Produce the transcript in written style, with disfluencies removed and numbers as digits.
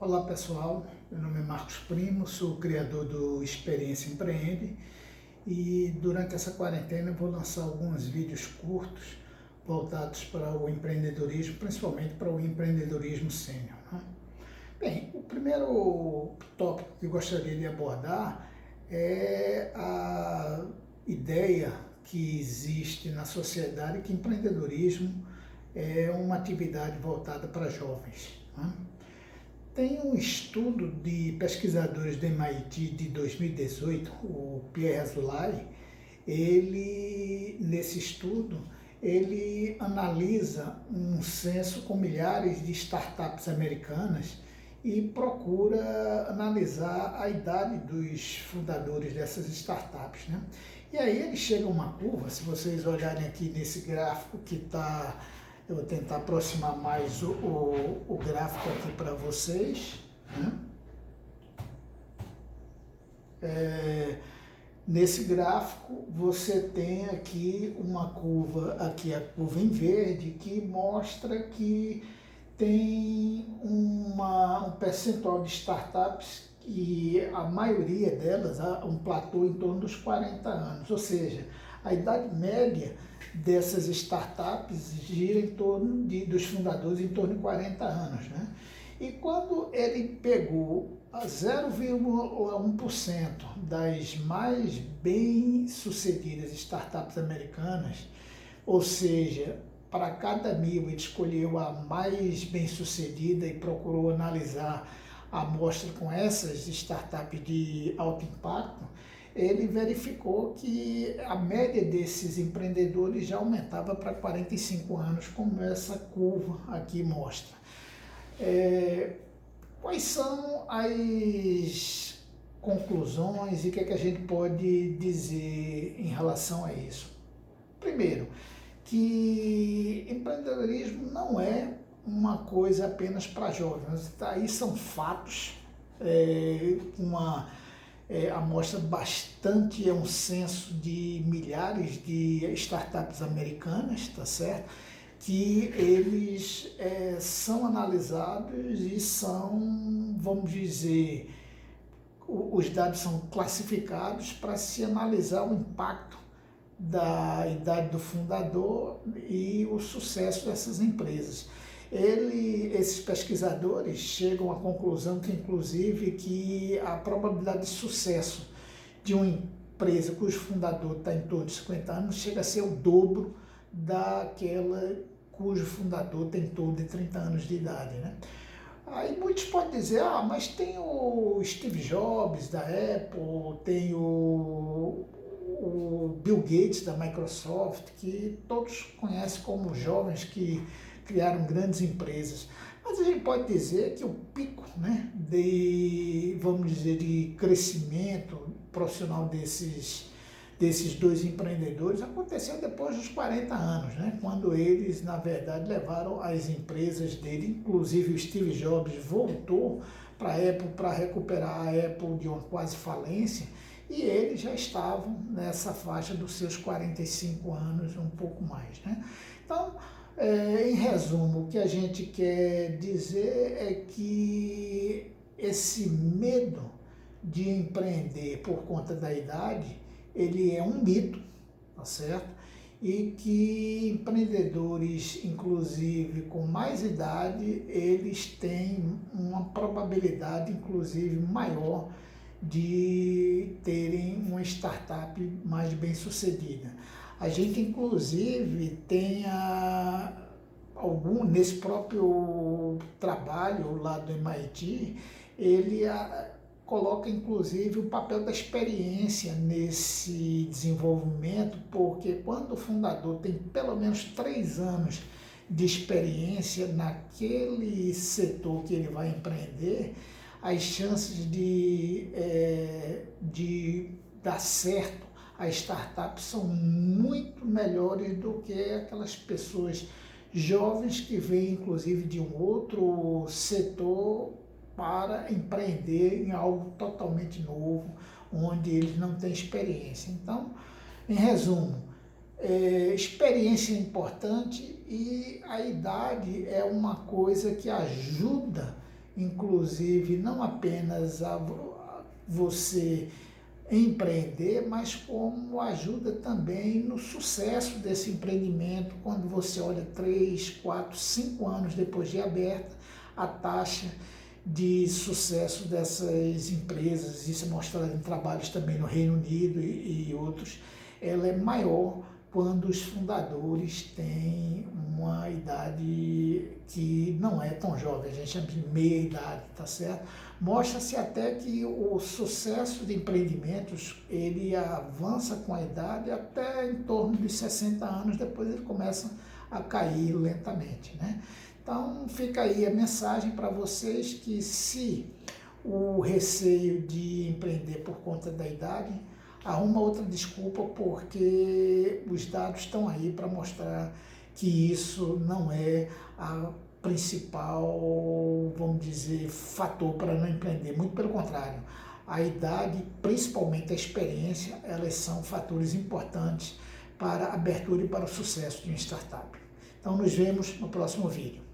Olá pessoal, meu nome é Marcos Primo, sou o criador do Experiência Empreende e durante essa quarentena eu vou lançar alguns vídeos curtos voltados para o empreendedorismo, principalmente para o empreendedorismo sênior, né? Bem, o primeiro tópico que eu gostaria de abordar é a ideia que existe na sociedade que empreendedorismo é uma atividade voltada para jovens, né? Tem um estudo de pesquisadores do MIT de 2018, o Pierre Azoulay. Nesse estudo, ele analisa um censo com milhares de startups americanas e procura analisar a idade dos fundadores dessas startups, né? E aí ele chega a uma curva, se vocês olharem aqui nesse gráfico que está. Eu vou tentar aproximar mais o gráfico aqui para vocês, né? Nesse gráfico você tem aqui uma curva, aqui a curva em verde, que mostra que tem um percentual de startups e a maioria delas, um platô em torno dos 40 anos, ou seja, a idade média dessas startups gira em torno dos fundadores em torno de 40 anos, né? E quando ele pegou a 0,1% das mais bem-sucedidas startups americanas, ou seja, para cada 1.000 ele escolheu a mais bem-sucedida e procurou analisar a amostra com essas startups de alto impacto, ele verificou que a média desses empreendedores já aumentava para 45 anos, como essa curva aqui mostra. Quais são as conclusões e o que é que a gente pode dizer em relação a isso? Primeiro, que empreendedorismo não é uma coisa apenas para jovens. Aí são fatos, amostra bastante, é um censo de milhares de startups americanas, tá certo? Que eles são analisados e são, vamos dizer, os dados são classificados para se analisar o impacto da idade do fundador e o sucesso dessas empresas. Esses pesquisadores chegam à conclusão que, inclusive, que a probabilidade de sucesso de uma empresa cujo fundador está em torno de 50 anos chega a ser o dobro daquela cujo fundador tem em torno de 30 anos de idade, né? Aí muitos podem dizer, mas tem o Steve Jobs da Apple, tem o Bill Gates da Microsoft, que todos conhecem como jovens que criaram grandes empresas. Mas a gente pode dizer que o pico, né, vamos dizer, de crescimento profissional desses dois empreendedores aconteceu depois dos 40 anos, né, quando eles, na verdade, levaram as empresas dele, inclusive o Steve Jobs voltou para a Apple para recuperar a Apple de uma quase falência, e eles já estavam nessa faixa dos seus 45 anos, um pouco mais, né? Então, em resumo, o que a gente quer dizer é que esse medo de empreender por conta da idade, ele é um mito, tá certo? E que empreendedores, inclusive com mais idade, eles têm uma probabilidade, inclusive, maior de terem uma startup mais bem sucedida. A gente, inclusive, tem nesse próprio trabalho lá do MIT, ele coloca, inclusive, o papel da experiência nesse desenvolvimento, porque quando o fundador tem pelo menos 3 anos de experiência naquele setor que ele vai empreender, as chances de dar certo a startup são muito melhores do que aquelas pessoas jovens que vêm, inclusive, de um outro setor para empreender em algo totalmente novo, onde eles não têm experiência. Então, em resumo, experiência é importante e a idade é uma coisa que ajuda inclusive, não apenas a você empreender, mas como ajuda também no sucesso desse empreendimento, quando você olha 3, 4, 5 anos depois de aberta, a taxa de sucesso dessas empresas, isso é mostrado em trabalhos também no Reino Unido e outros, ela é maior quando os fundadores têm uma idade que não é tão jovem, a gente chama de meia idade, tá certo? Mostra-se até que o sucesso de empreendimentos, ele avança com a idade até em torno de 60 anos, depois ele começa a cair lentamente, né? Então fica aí a mensagem para vocês que se o receio de empreender por conta da idade, arruma outra desculpa, porque os dados estão aí para mostrar que isso não é a principal, vamos dizer, fator para não empreender. Muito pelo contrário, a idade, principalmente a experiência, elas são fatores importantes para a abertura e para o sucesso de uma startup. Então nos vemos no próximo vídeo.